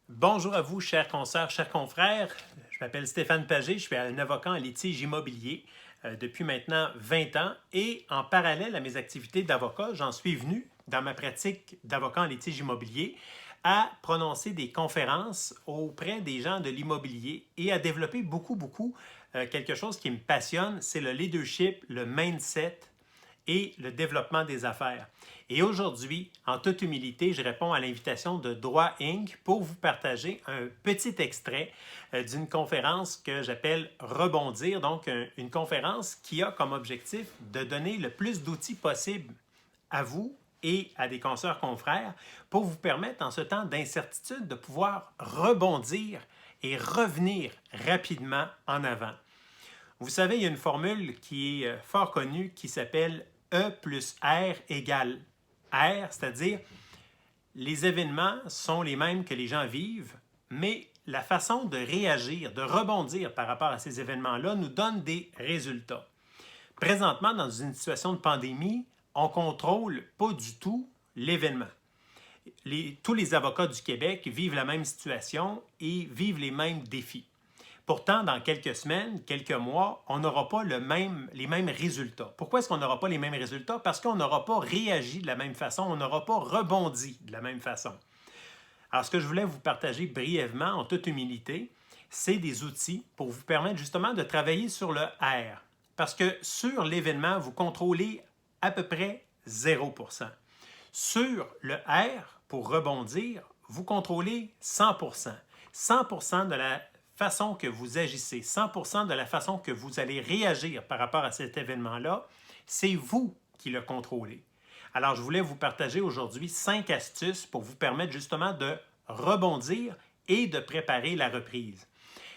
Bonjour à vous, chers consoeurs, chers confrères. Je m'appelle Stéphane Pagé, je suis un avocat en litige immobilier depuis maintenant 20 ans et en parallèle à mes activités d'avocat, j'en suis venu dans ma pratique d'avocat en litige immobilier à prononcer des conférences auprès des gens de l'immobilier et à développer beaucoup quelque chose qui me passionne, c'est le leadership, le mindset et le développement des affaires. Et aujourd'hui, en toute humilité, je réponds à l'invitation de Droit Inc. pour vous partager un petit extrait d'une conférence que j'appelle Rebondir, donc une conférence qui a comme objectif de donner le plus d'outils possible à vous et à des consoeurs confrères pour vous permettre en ce temps d'incertitude de pouvoir rebondir et revenir rapidement en avant. Vous savez, il y a une formule qui est fort connue qui s'appelle E plus R égale R, c'est-à-dire les événements sont les mêmes que les gens vivent, mais la façon de réagir, de rebondir par rapport à ces événements-là nous donne des résultats. Présentement, dans une situation de pandémie, on ne contrôle pas du tout l'événement. Tous les avocats du Québec vivent la même situation et vivent les mêmes défis. Pourtant, dans quelques semaines, quelques mois, on n'aura pas les mêmes résultats. Pourquoi est-ce qu'on n'aura pas les mêmes résultats? Parce qu'on n'aura pas réagi de la même façon, on n'aura pas rebondi de la même façon. Alors, ce que je voulais vous partager brièvement, en toute humilité, c'est des outils pour vous permettre justement de travailler sur le R. Parce que sur l'événement, vous contrôlez à peu près 0%. Sur le R, pour rebondir, vous contrôlez 100%. 100% de la façon que vous agissez, 100% de la façon que vous allez réagir par rapport à cet événement-là, c'est vous qui le contrôlez. Alors, je voulais vous partager aujourd'hui 5 astuces pour vous permettre justement de rebondir et de préparer la reprise.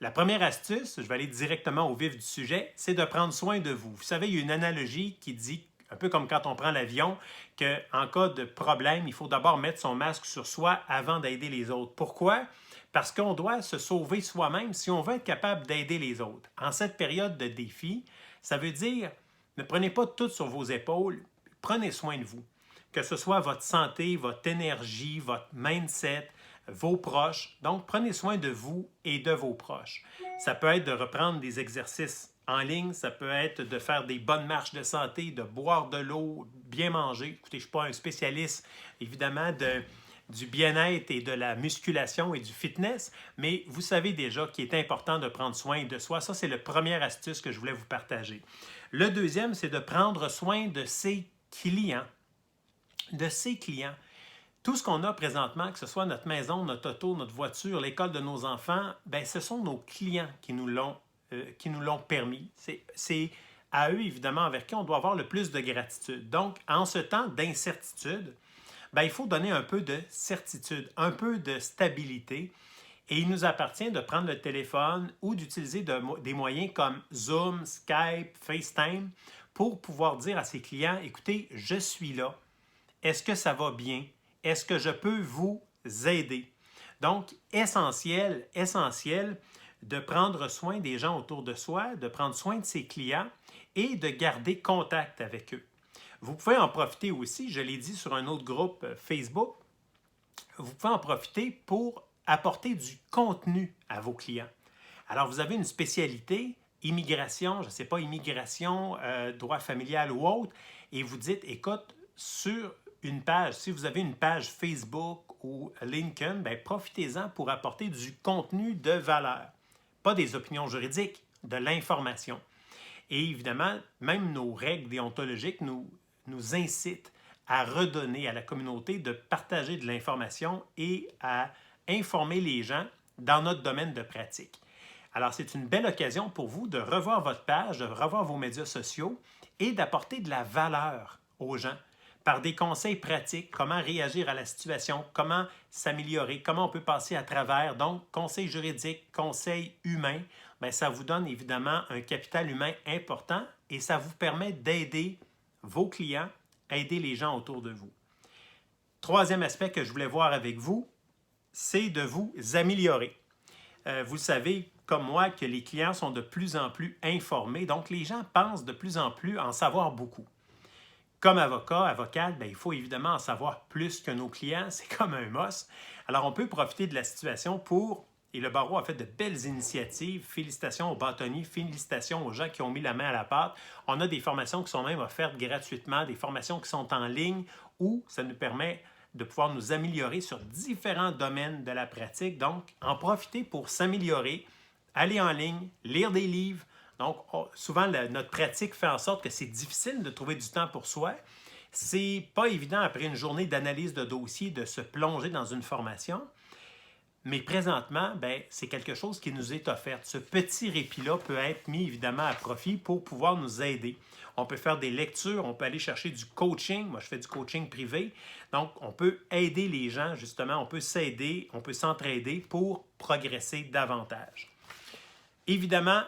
La première astuce, je vais aller directement au vif du sujet, c'est de prendre soin de vous. Vous savez, il y a une analogie qui dit, un peu comme quand on prend l'avion, qu'en cas de problème, il faut d'abord mettre son masque sur soi avant d'aider les autres. Pourquoi? Parce qu'on doit se sauver soi-même si on veut être capable d'aider les autres. En cette période de défi, ça veut dire ne prenez pas tout sur vos épaules, prenez soin de vous. Que ce soit votre santé, votre énergie, votre mindset, vos proches. Donc, prenez soin de vous et de vos proches. Ça peut être de reprendre des exercices en ligne, ça peut être de faire des bonnes marches de santé, de boire de l'eau, bien manger. Écoutez, je ne suis pas un spécialiste, évidemment, du bien-être et de la musculation et du fitness, mais vous savez déjà qu'il est important de prendre soin de soi. Ça, c'est la première astuce que je voulais vous partager. Le deuxième, c'est de prendre soin de ses clients. De ses clients. Tout ce qu'on a présentement, que ce soit notre maison, notre auto, notre voiture, l'école de nos enfants, ben, ce sont nos clients qui nous l'ont permis. C'est à eux, évidemment, avec qui on doit avoir le plus de gratitude. Donc, en ce temps d'incertitude, ben, il faut donner un peu de certitude, un peu de stabilité. Et il nous appartient de prendre le téléphone ou d'utiliser des moyens comme Zoom, Skype, FaceTime pour pouvoir dire à ses clients, écoutez, je suis là. Est-ce que ça va bien? Est-ce que je peux vous aider? Donc, essentiel de prendre soin des gens autour de soi, de prendre soin de ses clients et de garder contact avec eux. Vous pouvez en profiter aussi, je l'ai dit sur un autre groupe Facebook, vous pouvez en profiter pour apporter du contenu à vos clients. Alors, vous avez une spécialité, immigration, je ne sais pas, immigration, droit familial ou autre, et vous dites, écoute, sur une page, si vous avez une page Facebook ou LinkedIn, ben, profitez-en pour apporter du contenu de valeur. Pas des opinions juridiques, de l'information. Et évidemment, même nos règles déontologiques nous incitent à redonner à la communauté, de partager de l'information et à informer les gens dans notre domaine de pratique. Alors, c'est une belle occasion pour vous de revoir votre page, de revoir vos médias sociaux et d'apporter de la valeur aux gens par des conseils pratiques, comment réagir à la situation, comment s'améliorer, comment on peut passer à travers. Donc, conseils juridiques, conseils humains, bien, ça vous donne évidemment un capital humain important et ça vous permet d'aider vos clients, aider les gens autour de vous. Troisième aspect que je voulais voir avec vous, c'est de vous améliorer. Vous savez, comme moi, que les clients sont de plus en plus informés, donc les gens pensent de plus en plus en savoir beaucoup. comme avocat, avocate, bien, il faut évidemment en savoir plus que nos clients. C'est comme un must. Alors, on peut profiter de la situation pour, et le barreau a fait de belles initiatives. Félicitations aux bâtonniers, félicitations aux gens qui ont mis la main à la pâte. On a des formations qui sont même offertes gratuitement, des formations qui sont en ligne où ça nous permet de pouvoir nous améliorer sur différents domaines de la pratique. Donc, en profiter pour s'améliorer, aller en ligne, lire des livres. Donc, souvent, notre pratique fait en sorte que c'est difficile de trouver du temps pour soi. C'est pas évident, après une journée d'analyse de dossier, de se plonger dans une formation. Mais présentement, bien, c'est quelque chose qui nous est offert. Ce petit répit-là peut être mis évidemment à profit pour pouvoir nous aider. On peut faire des lectures, on peut aller chercher du coaching. Moi, je fais du coaching privé. Donc, on peut aider les gens, justement, on peut s'aider, on peut s'entraider pour progresser davantage. Évidemment,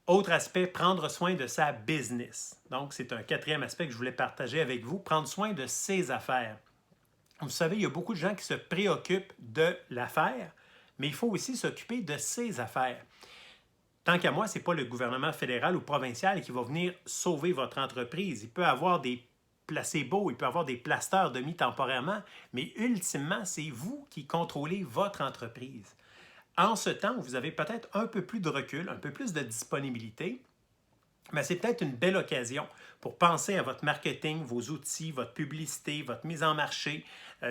autre aspect, prendre soin de sa business. Donc, c'est un quatrième aspect que je voulais partager avec vous, prendre soin de ses affaires. Vous savez, il y a beaucoup de gens qui se préoccupent de l'affaire, mais il faut aussi s'occuper de ses affaires. Tant qu'à moi, ce n'est pas le gouvernement fédéral ou provincial qui va venir sauver votre entreprise. Il peut avoir des placebos, il peut avoir des plasteurs de mis temporairement, mais ultimement, c'est vous qui contrôlez votre entreprise. En ce temps où vous avez peut-être un peu plus de recul, un peu plus de disponibilité, mais c'est peut-être une belle occasion pour penser à votre marketing, vos outils, votre publicité, votre mise en marché,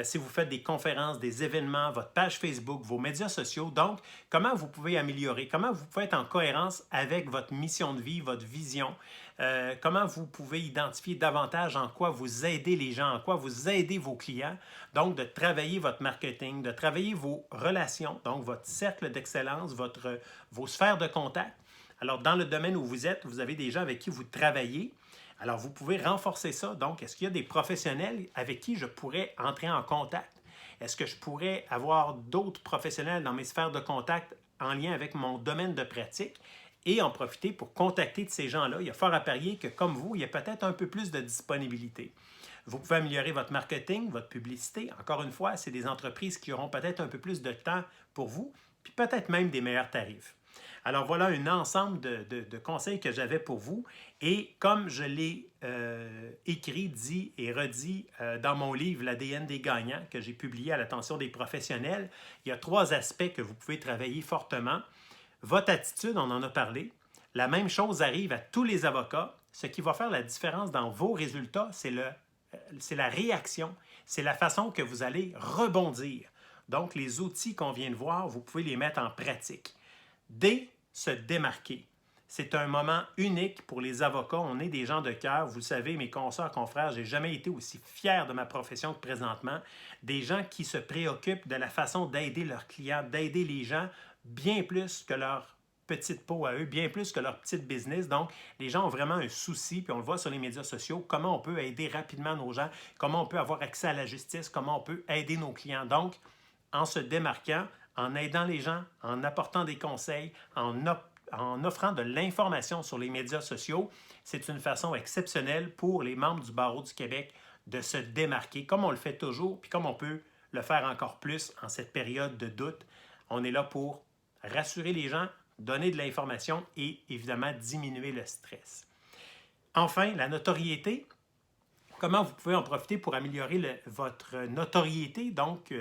si vous faites des conférences, des événements, votre page Facebook, vos médias sociaux. Donc, comment vous pouvez améliorer, comment vous pouvez être en cohérence avec votre mission de vie, votre vision, comment vous pouvez identifier davantage en quoi vous aidez les gens, en quoi vous aidez vos clients. Donc, de travailler votre marketing, de travailler vos relations, donc votre cercle d'excellence, vos sphères de contact. Alors, dans le domaine où vous êtes, vous avez des gens avec qui vous travaillez. Alors, vous pouvez renforcer ça. Donc, est-ce qu'il y a des professionnels avec qui je pourrais entrer en contact? Est-ce que je pourrais avoir d'autres professionnels dans mes sphères de contact en lien avec mon domaine de pratique et en profiter pour contacter de ces gens-là? Il y a fort à parier que, comme vous, il y a peut-être un peu plus de disponibilité. Vous pouvez améliorer votre marketing, votre publicité. Encore une fois, c'est des entreprises qui auront peut-être un peu plus de temps pour vous, puis peut-être même des meilleurs tarifs. Alors voilà un ensemble de conseils que j'avais pour vous. Et comme je l'ai écrit, dit et redit dans mon livre L'ADN des gagnants que j'ai publié à l'attention des professionnels, il y a 3 aspects que vous pouvez travailler fortement. Votre attitude, on en a parlé. La même chose arrive à tous les avocats. Ce qui va faire la différence dans vos résultats, c'est la réaction, c'est la façon que vous allez rebondir. Donc, les outils qu'on vient de voir, vous pouvez les mettre en pratique. D, se démarquer. C'est un moment unique pour les avocats. On est des gens de cœur. Vous le savez, mes consoeurs, confrères, je n'ai jamais été aussi fier de ma profession que présentement. Des gens qui se préoccupent de la façon d'aider leurs clients, d'aider les gens bien plus que leur petite peau à eux, bien plus que leur petite business. Donc, les gens ont vraiment un souci, puis on le voit sur les médias sociaux, comment on peut aider rapidement nos gens, comment on peut avoir accès à la justice, comment on peut aider nos clients. Donc, en se démarquant, en aidant les gens, en apportant des conseils, en offrant de l'information sur les médias sociaux, c'est une façon exceptionnelle pour les membres du Barreau du Québec de se démarquer, comme on le fait toujours, puis comme on peut le faire encore plus en cette période de doute. On est là pour rassurer les gens, donner de l'information et évidemment diminuer le stress. Enfin, la notoriété. Comment vous pouvez en profiter pour améliorer votre notoriété, donc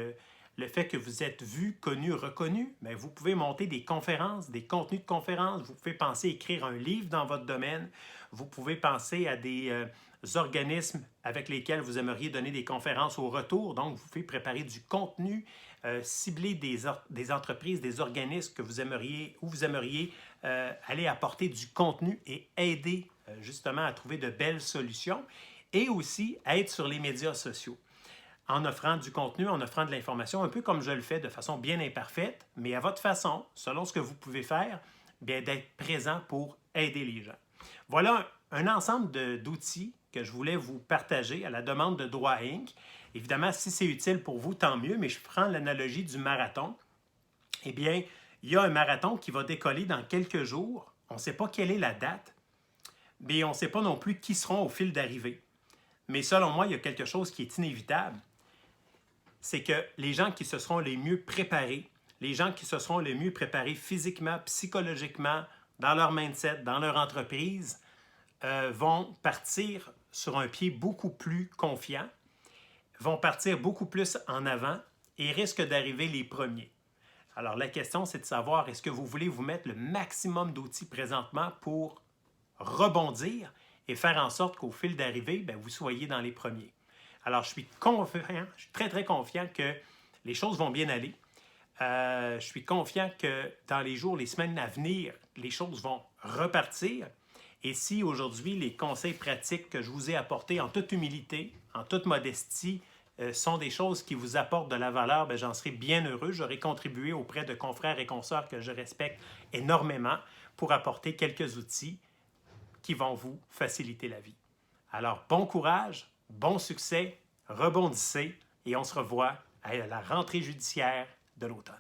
le fait que vous êtes vu, connu, reconnu, bien, vous pouvez monter des conférences, des contenus de conférences, vous pouvez penser à écrire un livre dans votre domaine, vous pouvez penser à des organismes avec lesquels vous aimeriez donner des conférences au retour, donc vous pouvez préparer du contenu, cibler des entreprises, des organismes que vous aimeriez, où vous aimeriez aller apporter du contenu et aider justement à trouver de belles solutions, et aussi être sur les médias sociaux, en offrant du contenu, en offrant de l'information, un peu comme je le fais de façon bien imparfaite, mais à votre façon, selon ce que vous pouvez faire, bien d'être présent pour aider les gens. Voilà un ensemble d'outils que je voulais vous partager à la demande de Droit Inc. Évidemment, si c'est utile pour vous, tant mieux, mais je prends l'analogie du marathon. Eh bien, il y a un marathon qui va décoller dans quelques jours. On ne sait pas quelle est la date, mais on ne sait pas non plus qui seront au fil d'arrivée. Mais selon moi, il y a quelque chose qui est inévitable. C'est que les gens qui se seront les mieux préparés, les gens qui se seront les mieux préparés physiquement, psychologiquement, dans leur mindset, dans leur entreprise, vont partir sur un pied beaucoup plus confiant, vont partir beaucoup plus en avant et risquent d'arriver les premiers. Alors la question, c'est de savoir, est-ce que vous voulez vous mettre le maximum d'outils présentement pour rebondir et faire en sorte qu'au fil d'arrivée, vous soyez dans les premiers. Alors je suis confiant, je suis très très confiant que les choses vont bien aller. Je suis confiant que dans les jours, les semaines à venir, les choses vont repartir. Et si aujourd'hui, les conseils pratiques que je vous ai apportés en toute humilité, en toute modestie, sont des choses qui vous apportent de la valeur, j'en serai bien heureux. J'aurai contribué auprès de confrères et consoeurs que je respecte énormément pour apporter quelques outils qui vont vous faciliter la vie. Alors, bon courage, bon succès, rebondissez et on se revoit à la rentrée judiciaire de l'automne.